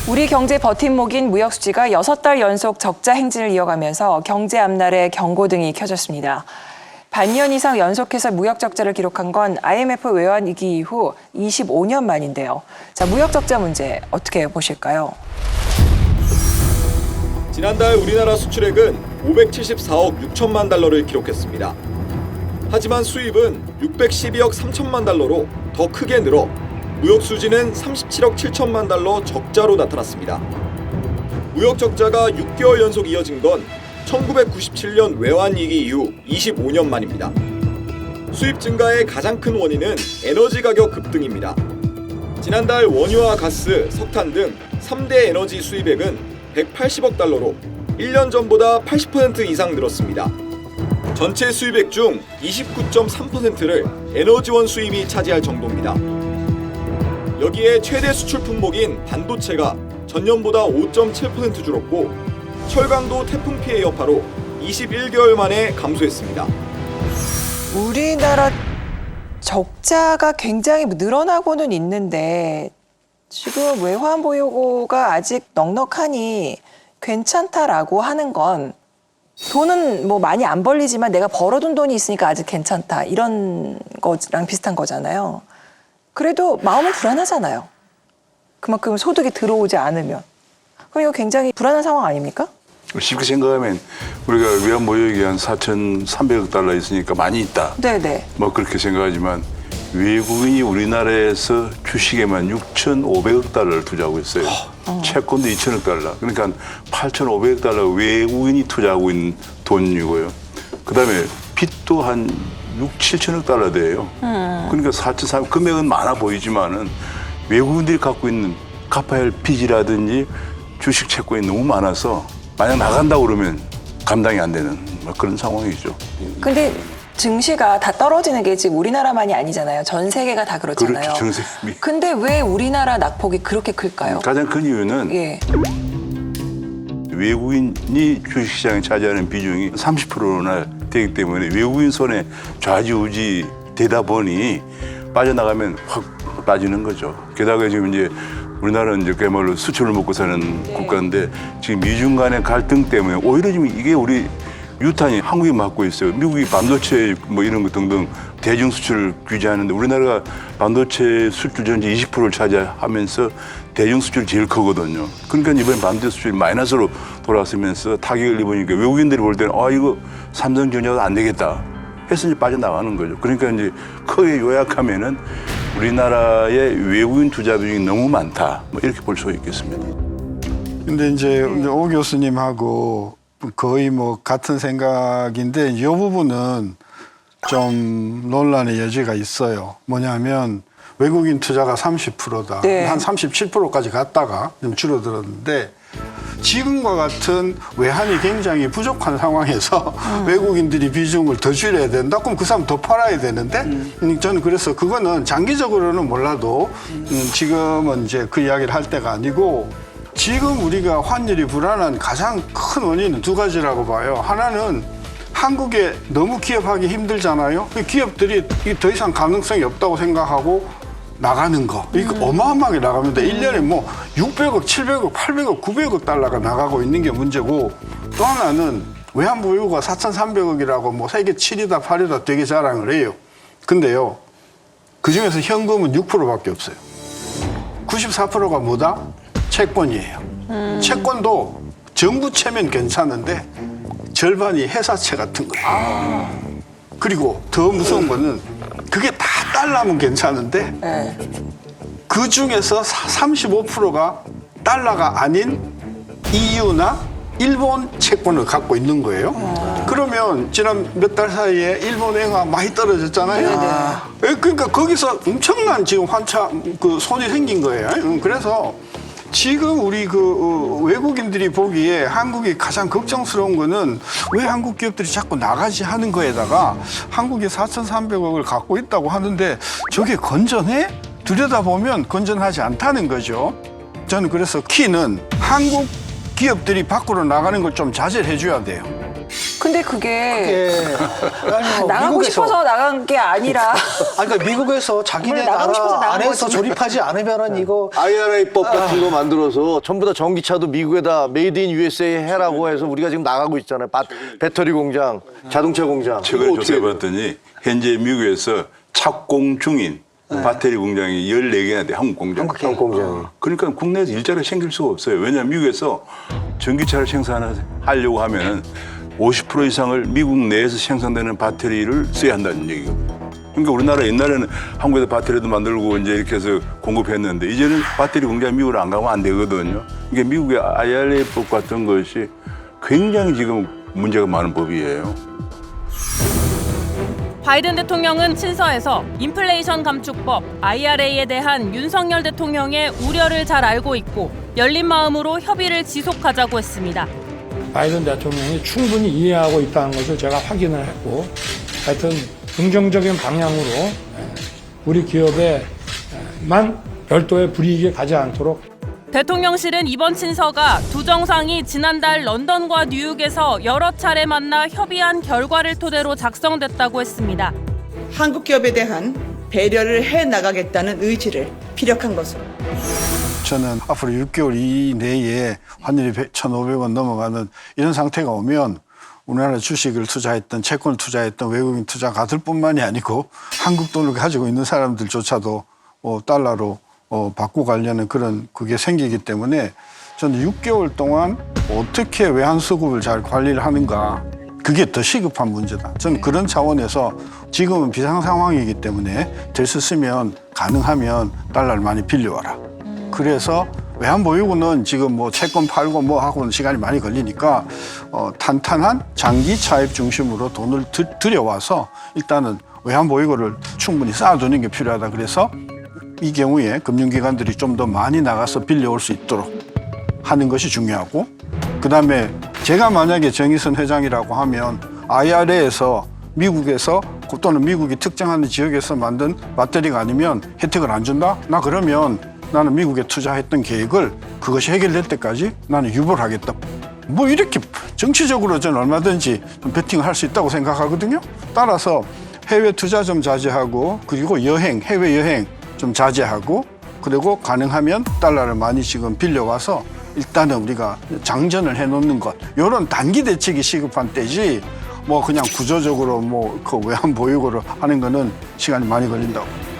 우리 경제 버팀목인 무역 수지가 6달 연속 적자 행진을 이어가면서 경제 앞날에 경고등이 켜졌습니다. 반년 이상 연속해서 무역 적자를 기록한 건 IMF 외환 위기 이후 25년 만인데요. 자, 무역 적자 문제 어떻게 보실까요? 지난달 우리나라 수출액은 574억 6천만 달러를 기록했습니다. 하지만 수입은 612억 3천만 달러로 더 크게 늘어 무역 수지는 37억 7천만 달러 적자로 나타났습니다. 무역 적자가 6개월 연속 이어진 건 1997년 외환위기 이후 25년 만입니다. 수입 증가의 가장 큰 원인은 에너지 가격 급등입니다. 지난달 원유와 가스, 석탄 등 3대 에너지 수입액은 180억 달러로 1년 전보다 80% 이상 늘었습니다. 전체 수입액 중 29.3%를 에너지원 수입이 차지할 정도입니다. 여기에 최대 수출 품목인 반도체가 전년보다 5.7% 줄었고 철강도 태풍 피해 여파로 21개월 만에 감소했습니다. 우리나라 적자가 굉장히 늘어나고는 있는데 지금 외환 보유고가 아직 넉넉하니 괜찮다라고 하는 건 돈은 뭐 많이 안 벌리지만 내가 벌어둔 돈이 있으니까 아직 괜찮다 이런 거랑 비슷한 거잖아요. 그래도 마음은 불안하잖아요. 그만큼 소득이 들어오지 않으면. 그럼 이거 굉장히 불안한 상황 아닙니까? 쉽게 생각하면 우리가 외환 보유액이 한 4,300억 달러 있으니까 많이 있다. 네네. 뭐 그렇게 생각하지만 외국인이 우리나라에서 주식에만 6,500억 달러를 투자하고 있어요. 채권도 2,000억 달러. 그러니까 8,500억 달러 외국인이 투자하고 있는 돈이고요. 그다음에 빚도 한 6, 7천억 달러 돼요. 그러니까 4,300억 금액은 많아 보이지만은 외국인들이 갖고 있는 갚아야 할 빚이라든지 주식 채권이 너무 많아서 만약 나간다고 그러면 감당이 안 되는 그런 상황이죠. 근데 증시가 다 떨어지는 게 지금 우리나라만이 아니잖아요. 전 세계가 다 그렇잖아요. 그렇죠. 전 세계. 근데 왜 우리나라 낙폭이 그렇게 클까요? 가장 큰 이유는 예. 외국인이 주식시장에 차지하는 비중이 30%나 되기 때문에 외국인 손에 좌지우지 되다 보니 빠져나가면 확 빠지는 거죠. 게다가 지금 이제 우리나라는 이제 그야말로 수출을 먹고 사는 국가인데 지금 미중 간의 갈등 때문에 오히려 지금 이게 우리 유탄이 한국이 맡고 있어요. 미국이 반도체 뭐 이런 거 등등 대중 수출을 규제하는데 우리나라가 반도체 수출 전체 20%를 차지하면서 대중 수출이 제일 크거든요. 그러니까 이번에 반도체 수출이 마이너스로 돌아서면서 타격을 입으니까 외국인들이 볼 때는 이거 삼성전자도 안 되겠다 해서 이제 빠져나가는 거죠. 그러니까 이제 크게 요약하면은 우리나라의 외국인 투자 비중이 너무 많다. 뭐 이렇게 볼 수 있겠습니다. 근데 이제 오 교수님하고 거의 뭐 같은 생각인데 이 부분은 좀 논란의 여지가 있어요. 뭐냐면 외국인 투자가 30%다. 네. 한 37%까지 갔다가 좀 줄어들었는데 지금과 같은 외환이 굉장히 부족한 상황에서 외국인들이 비중을 더 줄여야 된다? 그럼 그 사람 더 팔아야 되는데 저는 그래서 그거는 장기적으로는 몰라도 지금은 이제 그 이야기를 할 때가 아니고 지금 우리가 환율이 불안한 가장 큰 원인은 두 가지라고 봐요. 하나는 한국에 너무 기업하기 힘들잖아요. 기업들이 더 이상 가능성이 없다고 생각하고 나가는 거. 이거 어마어마하게 나갑니다. 1년에 뭐 600억, 700억, 800억, 900억 달러가 나가고 있는 게 문제고 또 하나는 외환 보유고가 4,300억이라고 뭐 세계 7위다, 8위다 되게 자랑을 해요. 근데요. 그중에서 현금은 6%밖에 없어요. 94%가 뭐다? 채권이에요. 채권도 정부채면 괜찮은데 절반이 회사채 같은 거예요. 그리고 더 무서운 거는 그게 다 달러면 괜찮은데 그 중에서 35%가 달러가 아닌 EU나 일본 채권을 갖고 있는 거예요. 그러면 지난 몇 달 사이에 일본 엔화 많이 떨어졌잖아요. 그러니까 거기서 엄청난 지금 손이 생긴 거예요. 그래서 지금 우리 외국인들이 보기에 한국이 가장 걱정스러운 거는 왜 한국 기업들이 자꾸 나가지 하는 거에다가 한국이 4,300억을 갖고 있다고 하는데 저게 건전해? 들여다보면 건전하지 않다는 거죠. 저는 그래서 키는 한국 기업들이 밖으로 나가는 걸 좀 자제를 해줘야 돼요. 근데 그게 아니, 나가고 싶어서 나간 게 아니라 아니, 그러니까 미국에서 자기네 원래 나가고 싶어서 나라 나간 안에서 거지. 조립하지 않으면은 이거 IRA법 같은 거 만들어서 전부 다 전기차도 미국에다 메이드 인 USA 해라고 해서 우리가 지금 나가고 있잖아요. 배터리 공장, 자동차 공장. 최근에 이거 어떻게 조사해봤더니 현재 미국에서 착공 중인 배터리 공장이 14개나 돼, 한국 공장. 한국 공장이. 그러니까 국내에서 일자리가 생길 수가 없어요. 왜냐하면 미국에서 전기차를 생산하려고 하면은 50% 이상을 미국 내에서 생산되는 배터리를 써야 한다는 얘기고. 그러니까 우리나라 옛날에는 한국에서 배터리도 만들고 이제 이렇게 해서 공급했는데 이제는 배터리 공장 미국으로 안 가면 안 되거든요. 이게 미국의 IRA법 같은 것이 굉장히 지금 문제가 많은 법이에요. 바이든 대통령은 친서에서 인플레이션 감축법 IRA에 대한 윤석열 대통령의 우려를 잘 알고 있고 열린 마음으로 협의를 지속하자고 했습니다. 바이든 대통령이 충분히 이해하고 있다는 것을 제가 확인을 했고 하여튼 긍정적인 방향으로 우리 기업에만 별도의 불이익이 가지 않도록 대통령실은 이번 친서가 두 정상이 지난달 런던과 뉴욕에서 여러 차례 만나 협의한 결과를 토대로 작성됐다고 했습니다. 한국 기업에 대한 배려를 해 나가겠다는 의지를 피력한 것으로. 저는 앞으로 6개월 이내에 환율이 1,500원 넘어가는 이런 상태가 오면 우리나라 주식을 투자했던 채권을 투자했던 외국인 투자 가들 뿐만이 아니고 한국 돈을 가지고 있는 사람들조차도 달러로 바꾸고 가려는 그런 그게 생기기 때문에 저는 6개월 동안 어떻게 외환수급을 잘 관리를 하는가 그게 더 시급한 문제다. 저는 그런 차원에서 지금은 비상 상황이기 때문에 될 수 있으면 가능하면 달러를 많이 빌려와라. 그래서 외환보유고는 지금 뭐 채권 팔고 뭐 하고는 시간이 많이 걸리니까 탄탄한 장기 차입 중심으로 돈을 들여와서 일단은 외환보유고를 충분히 쌓아두는 게 필요하다. 그래서 이 경우에 금융기관들이 좀 더 많이 나가서 빌려올 수 있도록 하는 것이 중요하고 그다음에 제가 만약에 정의선 회장이라고 하면 IRA에서 미국에서 또는 미국이 특정하는 지역에서 만든 배터리가 아니면 혜택을 안 준다? 나 그러면 나는 미국에 투자했던 계획을 그것이 해결될 때까지 나는 유보를 하겠다. 뭐 이렇게 정치적으로 저는 얼마든지 좀 베팅을 할 수 있다고 생각하거든요. 따라서 해외 투자 좀 자제하고 그리고 해외 여행 좀 자제하고 그리고 가능하면 달러를 많이 지금 빌려와서 일단은 우리가 장전을 해놓는 것 이런 단기 대책이 시급한 때지 뭐 그냥 구조적으로 뭐 그 외환 보유고를 하는 거는 시간이 많이 걸린다고.